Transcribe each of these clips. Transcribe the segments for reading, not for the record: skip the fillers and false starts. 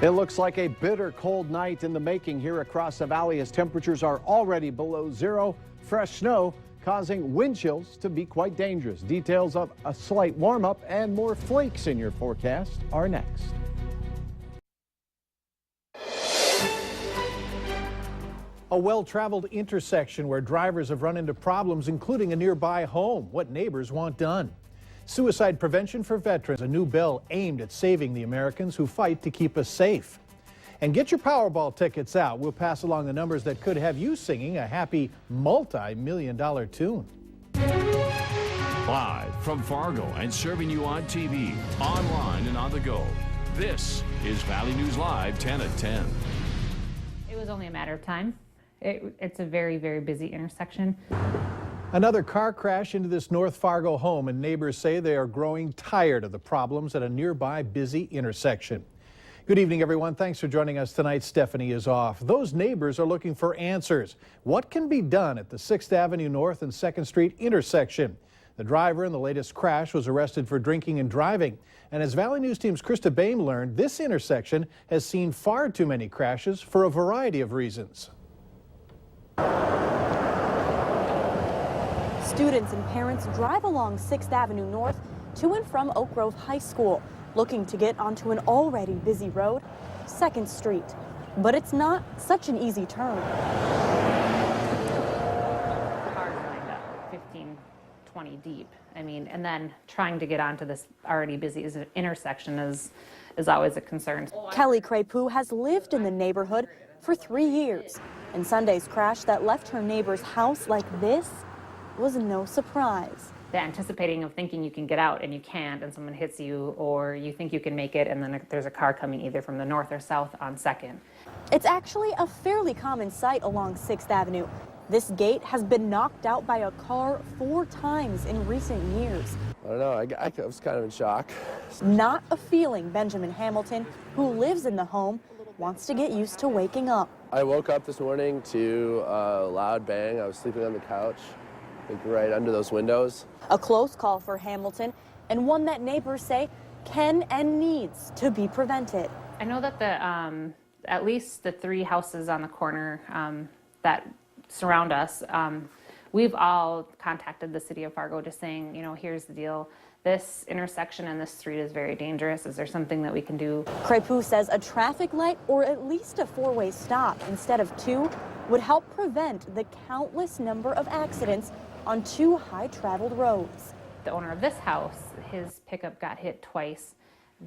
It looks like a bitter cold night in the making here across the valley as temperatures are already below zero. Fresh snow causing wind chills to be quite dangerous. Details of a slight warm up and more flakes in your forecast are next. A well-traveled intersection where drivers have run into problems, including a nearby home. What neighbors want done. Suicide Prevention for Veterans, a new bill aimed at saving the Americans who fight to keep us safe. And get your Powerball tickets out. We'll pass along the numbers that could have you singing a happy multi-million-dollar tune. Live from Fargo and serving you on TV, online and on the go. This is Valley News Live 10 at 10. It was only a matter of time. It's a very, very busy intersection. Another car crash into this North Fargo home, and neighbors say they are growing tired of the problems at a nearby busy intersection. Good evening, everyone. Thanks for joining us tonight. Stephanie is off. Those neighbors are looking for answers. What can be done at the 6th Avenue North and 2nd Street intersection? The driver in the latest crash was arrested for drinking and driving. And as Valley News Team's Krista Bain learned, this intersection has seen far too many crashes for a variety of reasons. Students and parents drive along 6th Avenue North to and from Oak Grove High School, looking to get onto an already busy road, 2nd Street. But it's not such an easy turn. Cars lined up 15, 20 deep. I mean, and then trying to get onto this already busy intersection is always a concern. Kelly Crepeau has lived in the neighborhood for 3 years, and Sunday's crash that left her neighbor's house like this was no surprise. The anticipating of thinking you can get out and you can't, and someone hits you, or you think you can make it, and then there's a car coming either from the north or south on 2nd. It's actually a fairly common sight along 6th Avenue. This gate has been knocked out by a car 4 times in recent years. I don't know, I was kind of in shock. Not a feeling Benjamin Hamilton, who lives in the home, wants to get used to waking up. I woke up this morning to a loud bang. I was sleeping on the couch, like right under those windows. A close call for Hamilton, and one that neighbors say can and needs to be prevented. I know that at least the 3 houses on the corner that surround us, we've all contacted the city of Fargo just saying, you know, here's the deal. This intersection and this street is very dangerous. Is there something that we can do? Crepeau says a traffic light or at least a 4-way stop instead of 2 would help prevent the countless number of accidents on 2 high-traveled roads. The owner of this house, his pickup got hit twice.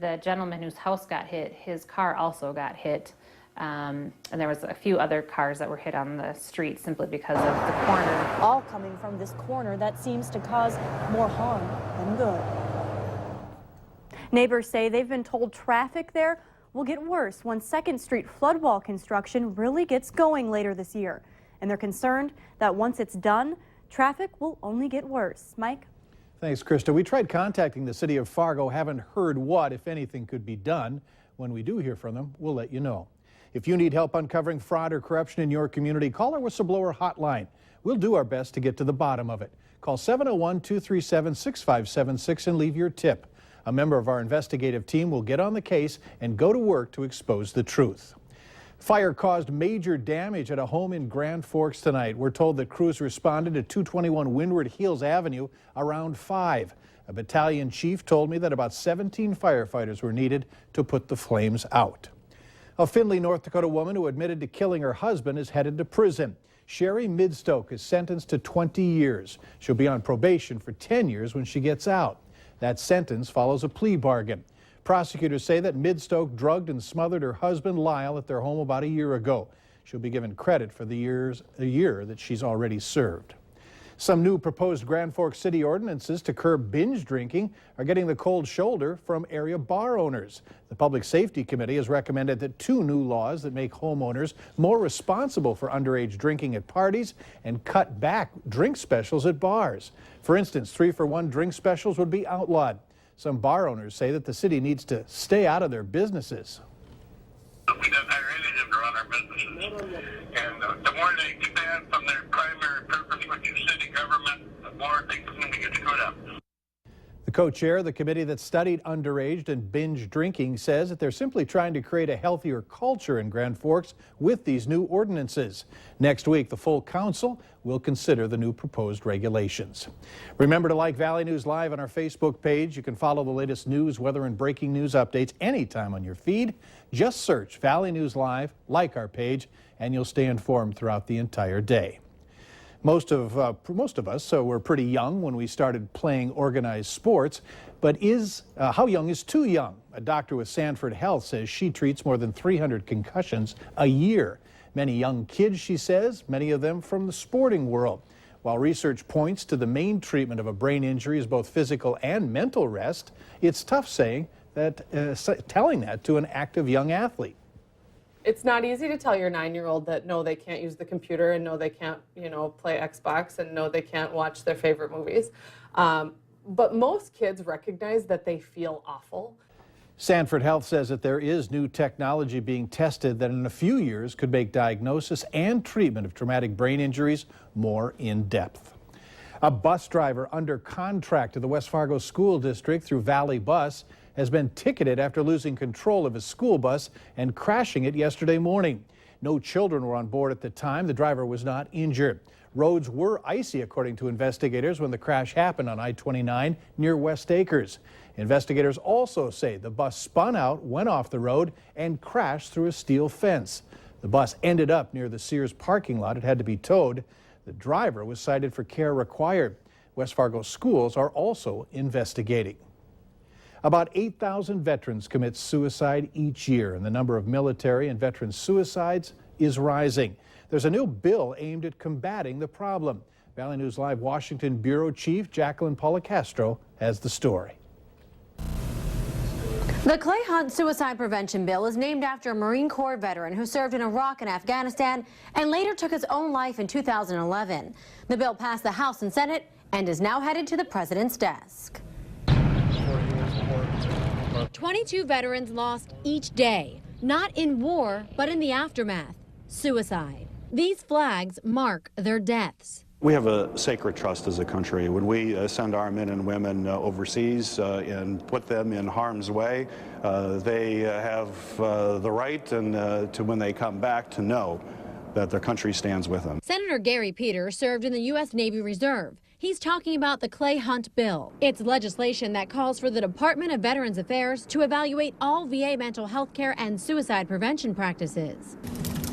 The gentleman whose house got hit, his car also got hit. And there was a few other cars that were hit on the street simply because of the corner. All coming from this corner that seems to cause more harm than good. Neighbors say they've been told traffic there will get worse when 2nd Street flood wall construction really gets going later this year. And they're concerned that once it's done, traffic will only get worse. Mike? Thanks, Krista. We tried contacting the city of Fargo, haven't heard what, if anything, could be done. When we do hear from them, we'll let you know. If you need help uncovering fraud or corruption in your community, call our whistleblower hotline. We'll do our best to get to the bottom of it. Call 701-237-6576 and leave your tip. A member of our investigative team will get on the case and go to work to expose the truth. Fire caused major damage at a home in Grand Forks tonight. We're told that crews responded at 221 Windward Hills Avenue around 5. A battalion chief told me that about 17 firefighters were needed to put the flames out. A Findlay, North Dakota woman who admitted to killing her husband is headed to prison. Sherry Midstoke is sentenced to 20 years. She'll be on probation for 10 years when she gets out. That sentence follows a plea bargain. Prosecutors say that Midstoke drugged and smothered her husband Lyle at their home about a year ago. She'll be given credit for the year that she's already served. Some new proposed Grand Forks City ordinances to curb binge drinking are getting the cold shoulder from area bar owners. The Public Safety Committee has recommended that 2 new laws that make homeowners more responsible for underage drinking at parties and cut back drink specials at bars. For instance, 3-for-1 drink specials would be outlawed. Some bar owners say that the city needs to stay out of their businesses. We don't hire any of them to run our businesses. And the more they expand from their primary purpose, which is city government, the more things are going to get screwed up. The co-chair of the committee that studied underage and binge drinking says that they're simply trying to create a healthier culture in Grand Forks with these new ordinances. Next week, the full council will consider the new proposed regulations. Remember to like Valley News Live on our Facebook page. You can follow the latest news, weather, and breaking news updates anytime on your feed. Just search Valley News Live, like our page, and you'll stay informed throughout the entire day. Most of us were pretty young when we started playing organized sports, but how young is too young? A doctor with Sanford Health says she treats more than 300 concussions a year. Many young kids, she says, many of them from the sporting world. While research points to the main treatment of a brain injury as both physical and mental rest, it's tough telling that to an active young athlete. It's not easy to tell your 9-year-old that no, they can't use the computer, and no, they can't, play Xbox, and no, they can't watch their favorite movies. But most kids recognize that they feel awful. Sanford Health says that there is new technology being tested that in a few years could make diagnosis and treatment of traumatic brain injuries more in-depth. A bus driver under contract to the West Fargo School District through Valley Bus has been ticketed after losing control of his school bus and crashing it yesterday morning. No children were on board at the time. The driver was not injured. Roads were icy, according to investigators, when the crash happened on I-29 near West Acres. Investigators also say the bus spun out, went off the road, and crashed through a steel fence. The bus ended up near the Sears parking lot. It had to be towed. The driver was cited for care required. West Fargo schools are also investigating. About 8,000 veterans commit suicide each year, and the number of military and veteran suicides is rising. There's a new bill aimed at combating the problem. Valley News Live Washington Bureau Chief Jacqueline Policastro has the story. The Clay Hunt Suicide Prevention Bill is named after a Marine Corps veteran who served in Iraq and Afghanistan and later took his own life in 2011. The bill passed the House and Senate and is now headed to the president's desk. 22 veterans lost each day, not in war, but in the aftermath, suicide. These flags mark their deaths. We have a sacred trust as a country. When we send our men and women overseas and put them in harm's way, they have the right and to when they come back to know that their country stands with them. Senator Gary Peters served in the U.S. Navy Reserve. He's talking about the Clay Hunt bill. It's legislation that calls for the Department of Veterans Affairs to evaluate all VA mental health care and suicide prevention practices,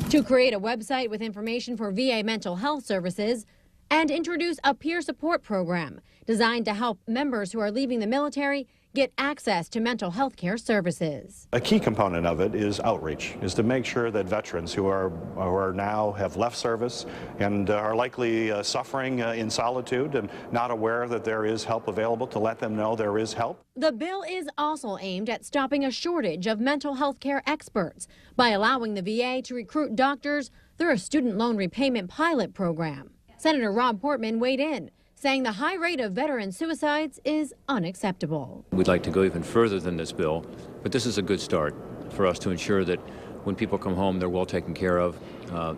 to create a website with information for VA mental health services, and introduce a peer support program designed to help members who are leaving the military get access to mental health care services. A key component of it is outreach, is to make sure that veterans who are now have left service and are likely suffering in solitude and not aware that there is help available, to let them know there is help. The bill is also aimed at stopping a shortage of mental health care experts by allowing the VA to recruit doctors through a student loan repayment pilot program. Senator Rob Portman weighed in, saying the high rate of veteran suicides is unacceptable. We'd like to go even further than this bill, but this is a good start for us to ensure that when people come home, they're well taken care of,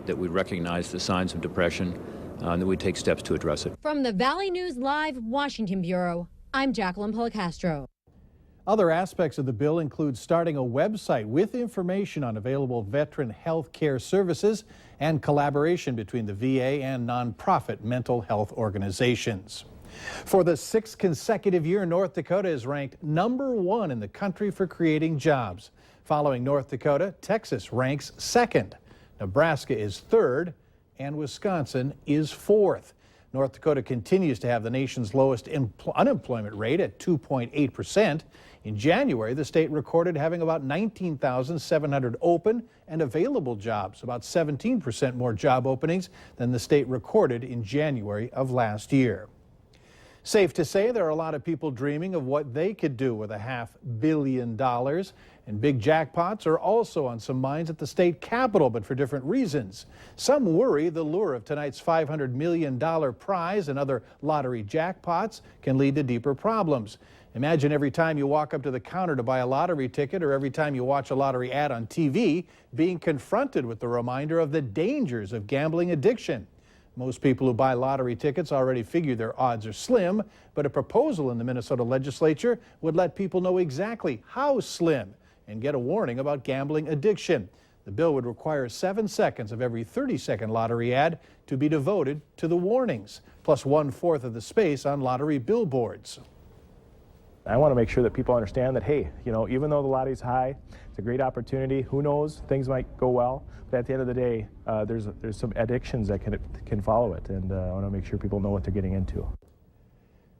that we recognize the signs of depression, and that we take steps to address it. From the Valley News Live Washington Bureau, I'm Jacqueline Policastro. Other aspects of the bill include starting a website with information on available veteran health care services and collaboration between the VA and nonprofit mental health organizations. For the 6th consecutive year, North Dakota is ranked #1 in the country for creating jobs. Following North Dakota, Texas ranks 2nd. Nebraska is 3rd, and Wisconsin is 4th. North Dakota continues to have the nation's lowest unemployment rate at 2.8%. In January, the state recorded having about 19,700 open and available jobs, about 17% more job openings than the state recorded in January of last year. Safe to say there are a lot of people dreaming of what they could do with $500 million, and big jackpots are also on some minds at the state capitol, but for different reasons. Some worry the lure of tonight's $500 million prize and other lottery jackpots can lead to deeper problems. Imagine every time you walk up to the counter to buy a lottery ticket, or every time you watch a lottery ad on TV, being confronted with the reminder of the dangers of gambling addiction. Most people who buy lottery tickets already figure their odds are slim, but a proposal in the Minnesota legislature would let people know exactly how slim and get a warning about gambling addiction. The bill would require 7 seconds of every 30-second lottery ad to be devoted to the warnings, plus 1/4 of the space on lottery billboards. I want to make sure that people understand that, hey, you know, even though the lottery's high, it's a great opportunity. Who knows? Things might go well, but at the end of the day, there's some addictions that can follow it, and I want to make sure people know what they're getting into.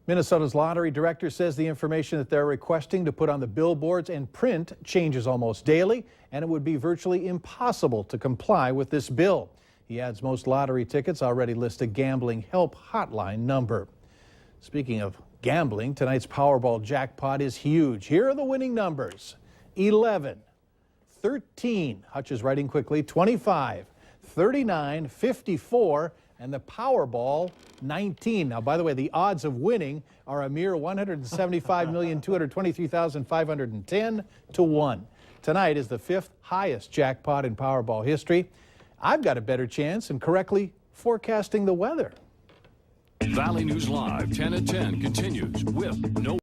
Minnesota's lottery director says the information that they're requesting to put on the billboards and print changes almost daily, and it would be virtually impossible to comply with this bill. He adds most lottery tickets already list a gambling help hotline number. Speaking of gambling, tonight's Powerball jackpot is huge. Here are the winning numbers: 11, 13, Hutch is writing quickly, 25, 39, 54, and the Powerball 19. Now, by the way, the odds of winning are a mere 175,223,510 to 1. Tonight is the 5th highest jackpot in Powerball history. I've got a better chance in correctly forecasting the weather. Valley News Live 10 at 10 continues with no